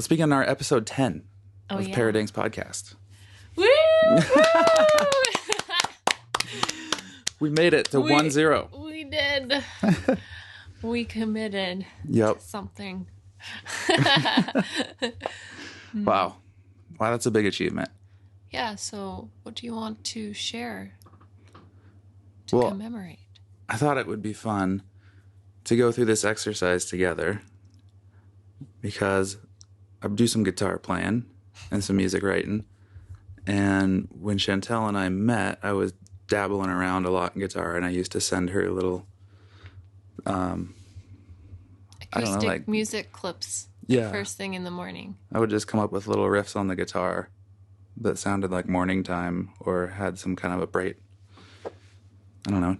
Let's begin our episode 10 of Paradings Podcast. Woo! We made it to 1-0. We did. We committed Yep. to something. Wow, that's a big achievement. Yeah, so what do you want to share to commemorate? I thought it would be fun to go through this exercise together because I do some guitar playing and some music writing. And when Chantel and I met, I was dabbling around a lot in guitar, and I used to send her little acoustic music clips. Yeah. First thing in the morning. I would just come up with little riffs on the guitar that sounded like morning time or had some kind of a bright,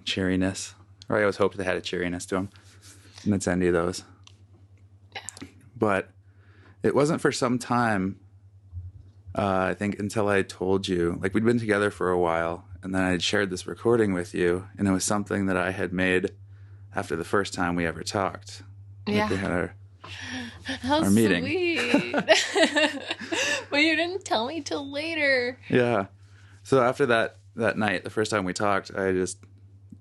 cheeriness. Or I always hoped they had a cheeriness to them. And I'd send you those. Yeah. But it wasn't for some time, I think, until I told you. Like, we'd been together for a while, and then I'd shared this recording with you, and it was something that I had made after the first time we ever talked. Yeah. Like we had our meeting. Sweet. But you didn't tell me till later. Yeah. So after that night, the first time we talked, I just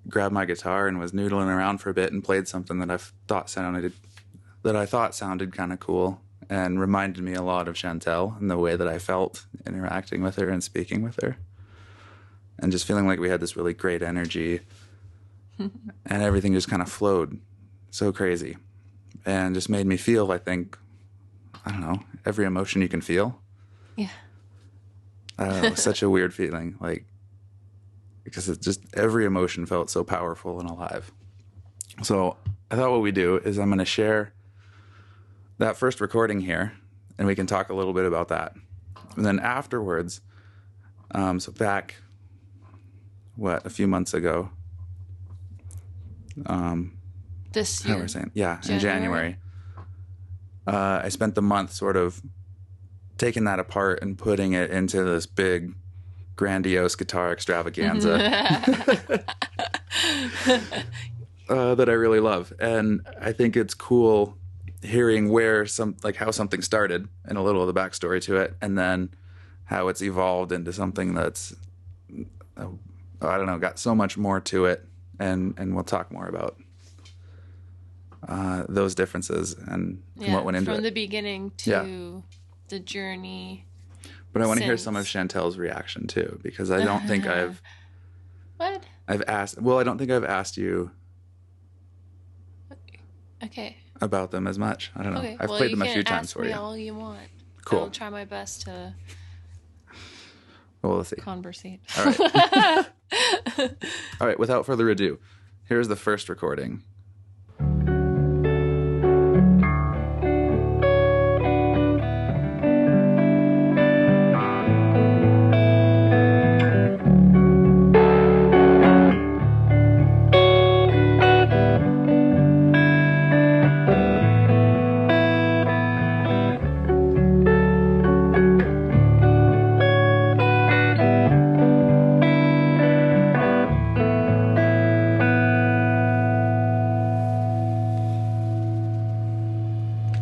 grabbed my guitar and was noodling around for a bit and played something that I thought sounded kind of cool and reminded me a lot of Chantel and the way that I felt interacting with her and speaking with her. And just feeling like we had this really great energy and everything just kind of flowed so crazy. And just made me feel, I think, every emotion you can feel. Yeah. I don't know, such a weird feeling, because it's just every emotion felt so powerful and alive. So I thought what we do is I'm going to share that first recording here, and we can talk a little bit about that. And then afterwards, so back, a few months ago, this year. How we're saying, yeah, in January. I spent the month sort of taking that apart and putting it into this big, grandiose guitar extravaganza that I really love. And I think it's cool hearing how something started and a little of the backstory to it, and then how it's evolved into something that's, got so much more to it. And we'll talk more about those differences and what went into it. From the beginning to the journey. But I want to hear some of Chantel's reaction too, because I don't think I've asked you about them as much. I don't know. Okay. I've played them a few times for you. You can ask me all you want. Cool. I'll try my best to we'll see. conversate. All right. All right, without further ado, here's the first recording.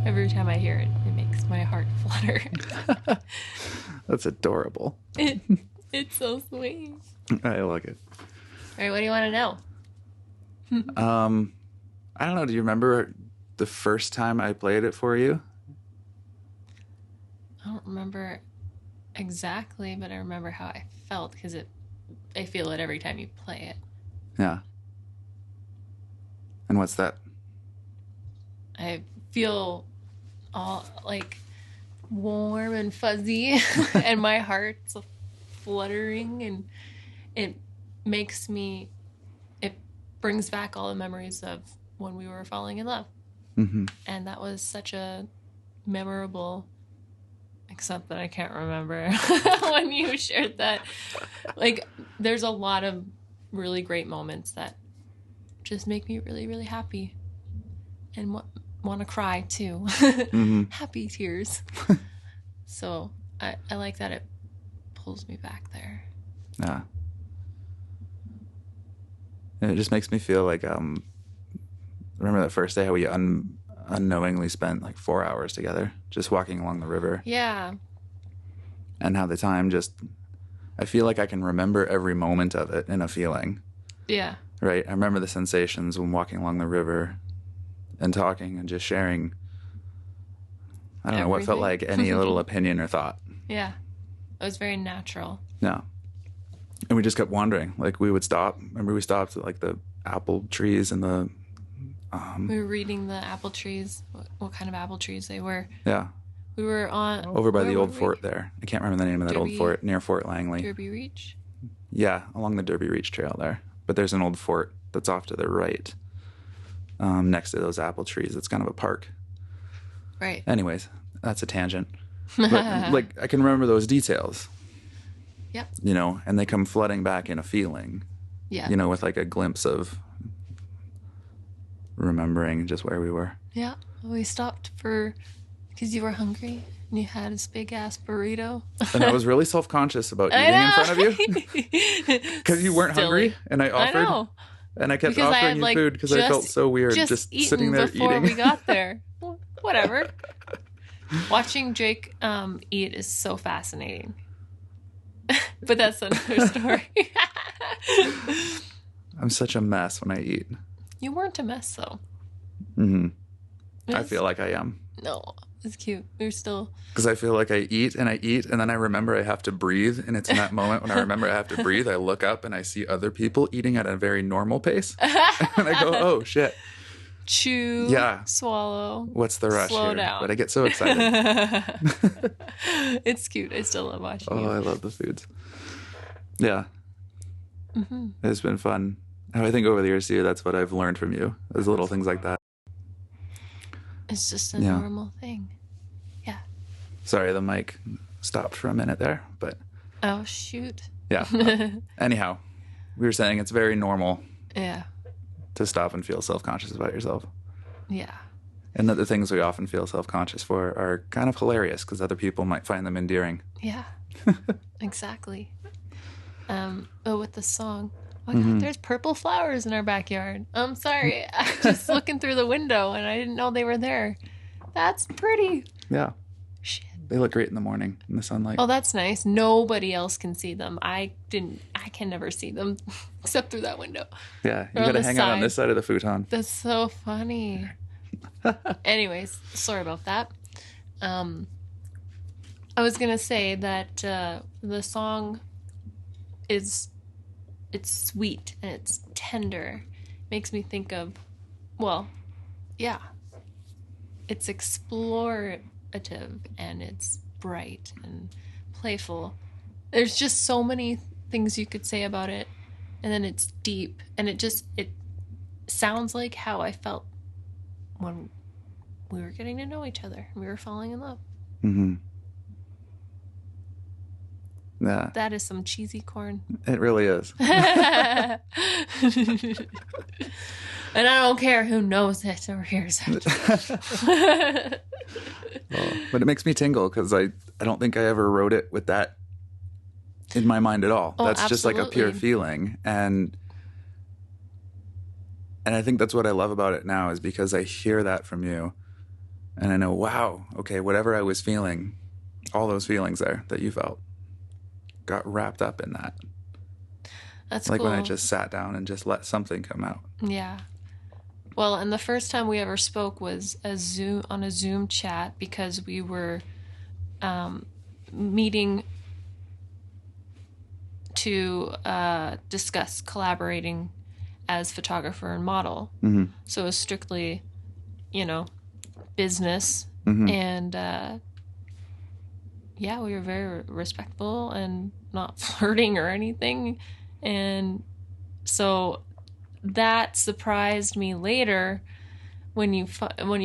Every time I hear it, it makes my heart flutter. That's adorable. It's so sweet. I like it. All right, what do you want to know? I don't know. Do you remember the first time I played it for you? I don't remember exactly, but I remember how I felt because I feel it every time you play it. Yeah. And what's that? I feel all warm and fuzzy and my heart's fluttering, and it brings back all the memories of when we were falling in love. Mm-hmm. And that was such a memorable, except that I can't remember when you shared that. There's a lot of really great moments that just make me really, really happy and want to cry too. Mm-hmm. Happy tears. So I like that it pulls me back there. Yeah. And it just makes me feel like remember that first day how we unknowingly spent like 4 hours together just walking along the river. Yeah. And how the time just, I feel like I can remember every moment of it in a feeling. Yeah. Right? I remember the sensations when walking along the river and talking and just sharing, I don't know, what felt like any little opinion or thought. Yeah. It was very natural. Yeah. And we just kept wandering. Like we would stop. Remember we stopped at like the apple trees and the... we were reading the apple trees, what kind of apple trees they were. Yeah. We were on... Over by the old fort there. I can't remember the name of that old fort, near Fort Langley. Derby Reach? Yeah, along the Derby Reach Trail there. But there's an old fort that's off to the right, next to those apple trees. It's kind of a park. Right. Anyways, that's a tangent. But like, I can remember those details. Yep. You know, and they come flooding back in a feeling. Yeah. You know, with like a glimpse of remembering just where we were. Yeah. We stopped because you were hungry and you had this big ass burrito. And I was really self-conscious about eating in front of you. Because you weren't hungry and I offered. I know. And I kept offering you food because I felt so weird just sitting there eating. Before we got there. Whatever. Watching Jake eat is so fascinating. But that's another story. I'm such a mess when I eat. You weren't a mess, though. Mm-hmm. I feel like I am. No, it's cute. You're still... Because I feel like I eat, and then I remember I have to breathe, and it's in that moment when I remember I have to breathe, I look up and I see other people eating at a very normal pace. And I go, oh, shit. Chew, swallow. What's the rush slow here? down. But I get so excited. It's cute. I still love watching you. I love the foods. Yeah. Mm-hmm. It's been fun. I think over the years, too, that's what I've learned from you. Is little things like that. It's just a normal thing. Yeah. Sorry, the mic stopped for a minute there, but... Oh, shoot. Yeah. Anyhow, we were saying it's very normal. Yeah. To stop and feel self-conscious about yourself. Yeah. And that the things we often feel self-conscious for are kind of hilarious because other people might find them endearing. Yeah. Exactly. But with the song, oh God, there's purple flowers in our backyard. I'm sorry. I was just looking through the window and I didn't know they were there. That's pretty. Yeah. Shit. They look great in the morning in the sunlight. Oh, that's nice. Nobody else can see them. I can never see them except through that window. Yeah, you gotta hang out on this side of the futon. That's so funny. Anyways, sorry about that. I was gonna say that the song it's sweet and it's tender. Makes me think of, it's explorative and it's bright and playful. There's just so many things you could say about it, and then it's deep, and it sounds like how I felt when we were getting to know each other. We were falling in love. Mm-hmm. Yeah. That is some cheesy corn. It really is. And I don't care who knows it or hears it. But it makes me tingle because I don't think I ever wrote it with that in my mind at all. Oh, that's absolutely. just like a pure feeling. And I think that's what I love about it now is because I hear that from you and I know, wow, okay, whatever I was feeling, all those feelings there that you felt got wrapped up in that. That's like cool. when I just sat down and just let something come out. Yeah. Well, and the first time we ever spoke was on a Zoom chat because we were meeting to discuss collaborating as photographer and model. Mm-hmm. So it was strictly, business. Mm-hmm. And we were very respectful and not flirting or anything. And so that surprised me later when you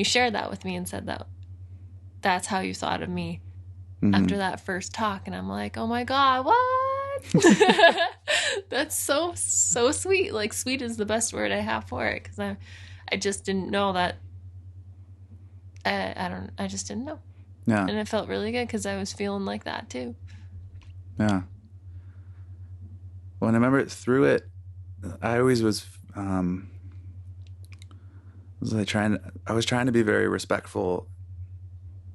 shared that with me and said that that's how you thought of me after that first talk. And I'm like, oh my God, what? That's so sweet. Like, sweet is the best word I have for it, because I just didn't know that. I just didn't know. Yeah. And it felt really good because I was feeling like that too. Yeah. Well, and I remember through it, I always was I was trying to be very respectful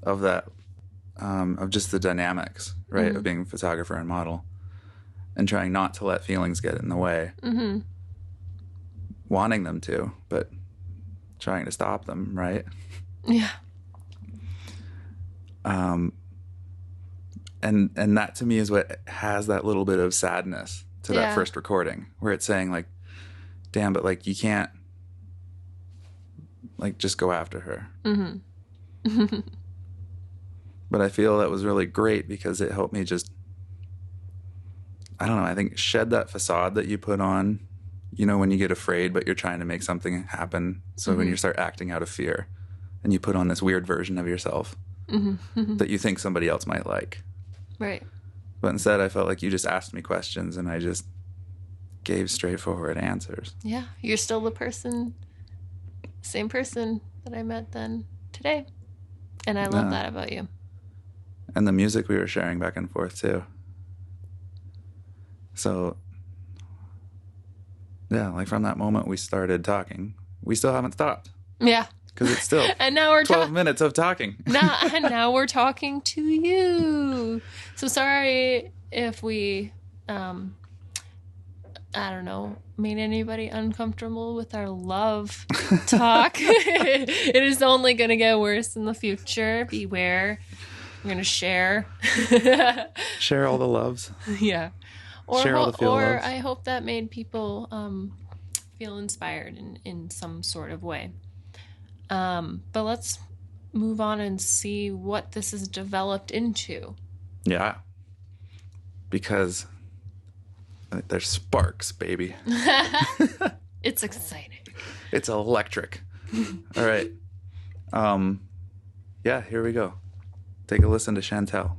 of that, of just the dynamics, right, Mm-hmm. of being a photographer and model, and trying not to let feelings get in the way. Mm-hmm. Wanting them to, but trying to stop them, right? Yeah. And that to me is what has that little bit of sadness to that first recording, where it's saying like, damn, but like you can't like just go after her. Mm-hmm. But I feel that was really great because it helped me just, I don't know, I think shed that facade that you put on, you know, when you get afraid but you're trying to make something happen. So when you start acting out of fear and you put on this weird version of yourself that you think somebody else might like. Right. But instead I felt like you just asked me questions and I just gave straightforward answers. Yeah. You're still the person, same person that I met then today. And I love that about you. And the music we were sharing back and forth too. So, yeah, like from that moment we started talking, we still haven't stopped. Yeah. Because it's still and now we're 12 minutes of talking. now we're talking to you. So sorry if we, I don't know, made anybody uncomfortable with our love talk. It is only going to get worse in the future. Beware. We're going to share. Share all the loves. Yeah. Share all the feel loves. I hope that made people feel inspired in some sort of way. But let's move on and see what this has developed into. Yeah. Because there's sparks, baby. It's exciting. It's electric. All right. Yeah, here we go. Take a listen to Chantel.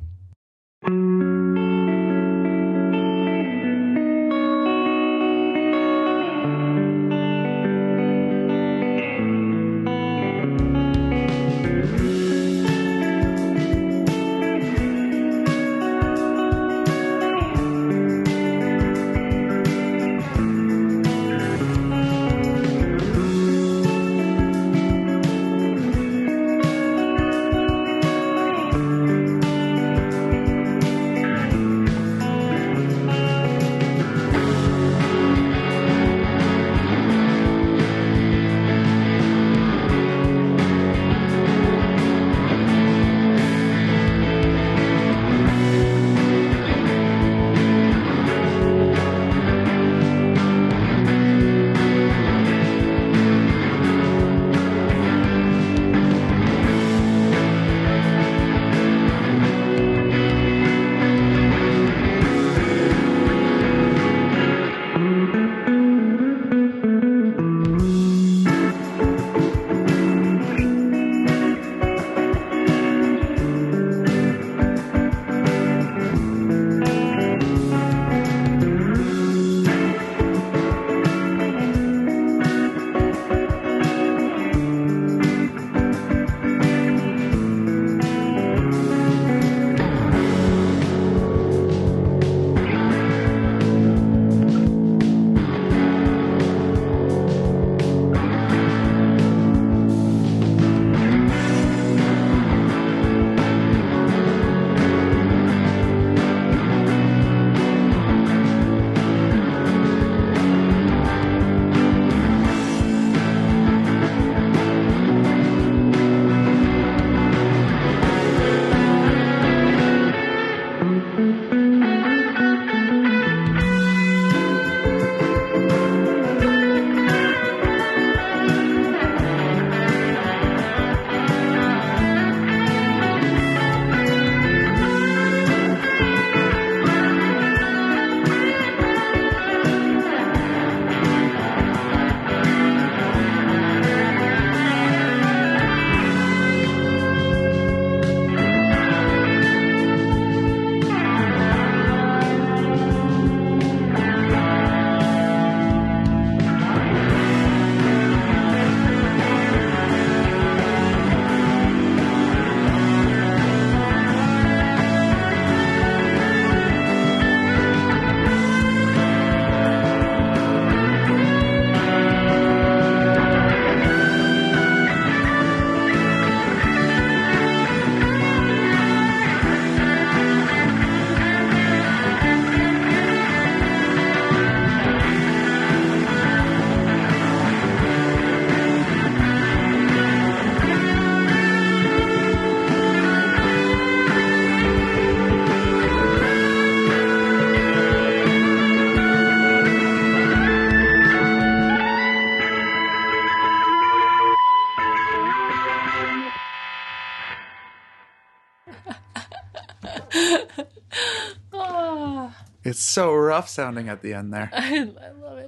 It's so rough sounding at the end there. I love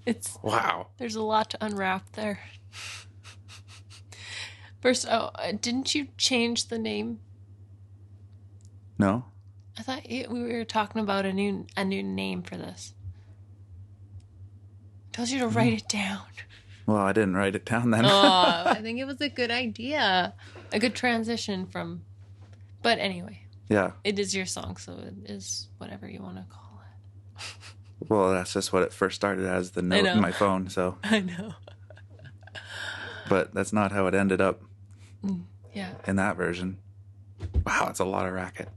it. Wow. There's a lot to unwrap there. First, didn't you change the name? No? I thought we were talking about a new name for this. I told you to write it down. Well, I didn't write it down then. I think it was a good idea. A good transition from... But anyway. Yeah. It is your song, so it is whatever you want to call it. Well, that's just what it first started as, the note in my phone, so... I know. But that's not how it ended up. Yeah. In that version. Wow, it's a lot of racket.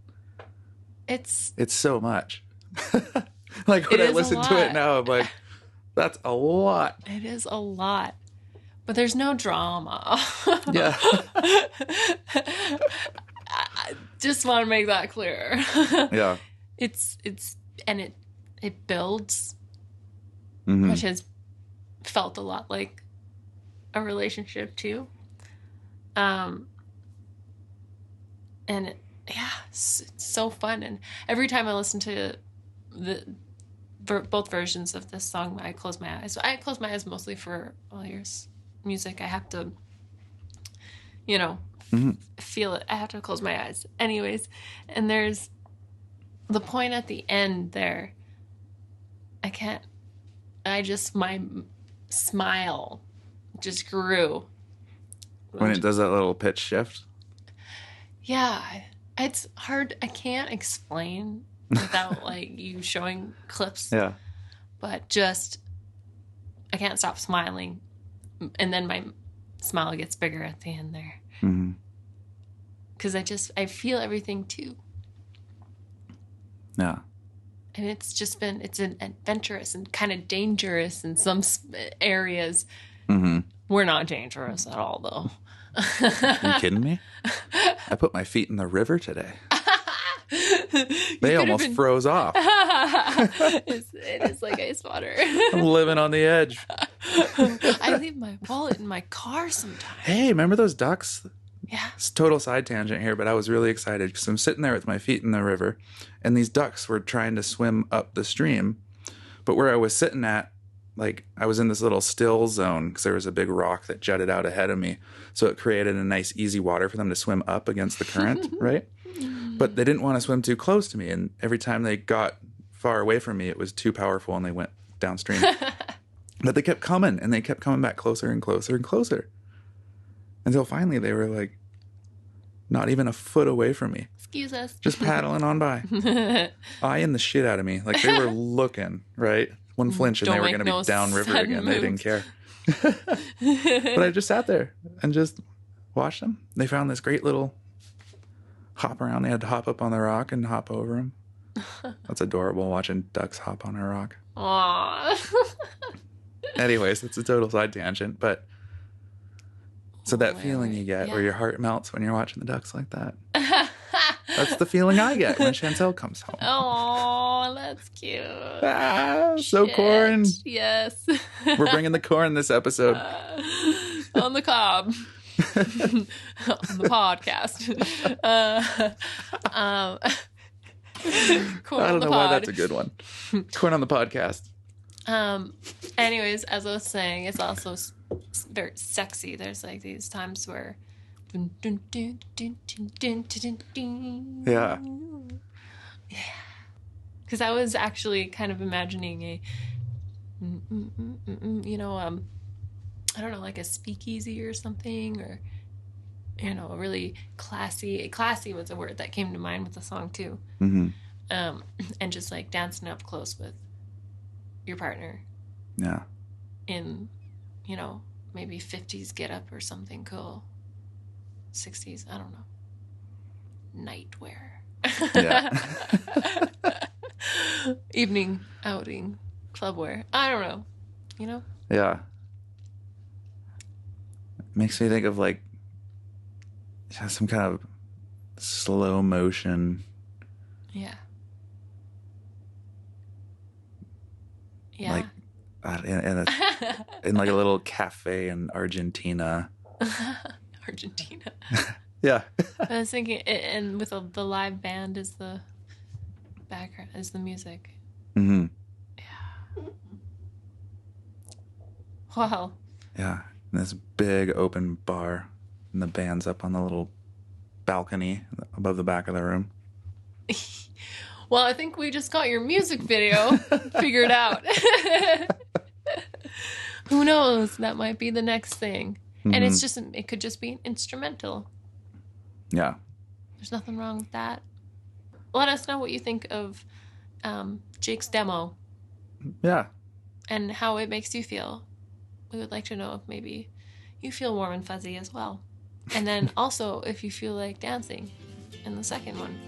It's so much. Like when I listen to it now, I'm like, that's a lot. It is a lot. But there's no drama. Yeah. I just want to make that clear. Yeah. It's and it builds, Mm-hmm. which has felt a lot like a relationship too. And it's so fun. And every time I listen to both versions of this song, I close my eyes. I close my eyes mostly for Olier's music. I have to, feel it. I have to close my eyes. Anyways, and there's the point at the end there. My smile just grew. When it does that little pitch shift? Yeah. It's hard. I can't explain without you showing clips. Yeah. But just, I can't stop smiling. And then my smile gets bigger at the end there. Mm-hmm. Because I feel everything too. Yeah. And it's an adventurous and kind of dangerous in some areas. Mm-hmm. We're not dangerous at all, though. Are you kidding me? I put my feet in the river today. They almost froze off. It is like ice water. I'm living on the edge. I leave my wallet in my car sometimes. Hey, remember those ducks? Yeah. It's a total side tangent here, but I was really excited because I'm sitting there with my feet in the river, and these ducks were trying to swim up the stream. But where I was sitting at, I was in this little still zone because there was a big rock that jutted out ahead of me. So it created a nice, easy water for them to swim up against the current, right? But they didn't want to swim too close to me. And every time they got far away from me, it was too powerful and they went downstream. But they kept coming, and they kept coming back closer and closer and closer. Until finally they were not even a foot away from me. Excuse us. Just paddling on by. Eyeing the shit out of me. They were looking, right? One flinch and they were going to be downriver again. They didn't care. But I just sat there and just watched them. They found this great little hop around. They had to hop up on the rock and hop over them. That's adorable, watching ducks hop on a rock. Aww. Anyways, it's a total side tangent, but so that feeling you get where your heart melts when you're watching the ducks like that. That's the feeling I get when Chantel comes home. Oh, that's cute. So corn. Yes. We're bringing the corn this episode. On the cob. On the podcast. Corn I don't on the know pod. why that's a good one. Corn on the podcast. Anyways, as I was saying, it's also very sexy. There's these times where Yeah. Because I was actually kind of imagining a I don't know, like a speakeasy or something, or a really classy was a word that came to mind with the song too. Mm-hmm. And just dancing up close with your partner. Yeah. In, maybe 50s get up or something cool. 60s, I don't know. Nightwear. Yeah. Evening outing, club wear. I don't know. Yeah. Makes me think of some kind of slow motion. Yeah. Yeah. In a little cafe in Argentina. Argentina. Yeah. I was thinking, and with the live band is the background, is the music. Mm-hmm. Wow. Yeah. And this big open bar, and the band's up on the little balcony above the back of the room. Well, I think we just got your music video figured out. Who knows? That might be the next thing. Mm-hmm. And it could just be an instrumental. Yeah. There's nothing wrong with that. Let us know what you think of Jake's demo. Yeah. And how it makes you feel. We would like to know if maybe you feel warm and fuzzy as well. And then also if you feel like dancing in the second one.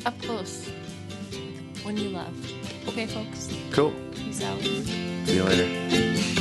Up close. When you love. Okay, folks? Cool. Peace out. See you later.